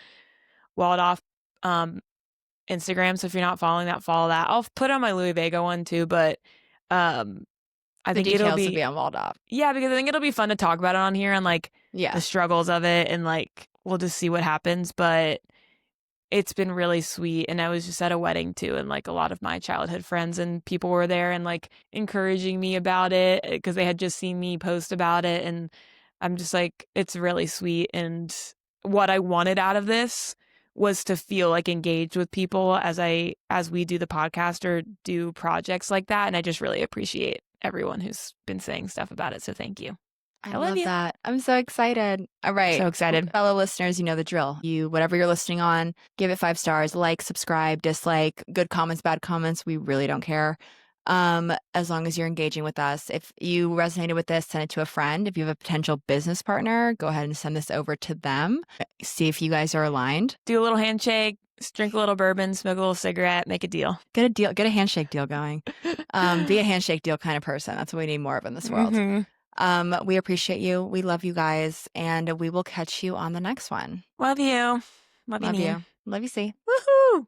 Walled Off Instagram. So if you're not following that, follow that. I'll put on my Louis Vega one too, but I think it'll be on Walled Off. Yeah, because I think it'll be fun to talk about it on here and like the struggles of it and like we'll just see what happens. But it's been really sweet. And I was just at a wedding too, and like a lot of my childhood friends and people were there and like encouraging me about it because they had just seen me post about it. And I'm just like, it's really sweet. And what I wanted out of this was to feel like engaged with people as we do the podcast or do projects like that. And I just really appreciate everyone who's been saying stuff about it. So thank you. I I love love you. that. I'm so excited. All right. So excited. Fellow listeners, you know the drill. Whatever you're listening on, give it 5 stars, like, subscribe, dislike, good comments, bad comments. We really don't care. As long as you're engaging with us. If you resonated with this, send it to a friend. If you have a potential business partner, go ahead and send this over to them. See if you guys are aligned. Do a little handshake, drink a little bourbon, smoke a little cigarette, make a deal. Get a handshake deal going. Be a handshake deal kind of person. That's what we need more of in this world. We appreciate you. We love you guys, and we will catch you on the next one. Love you. Love you, Love Neen. you. Love you, see. Woohoo!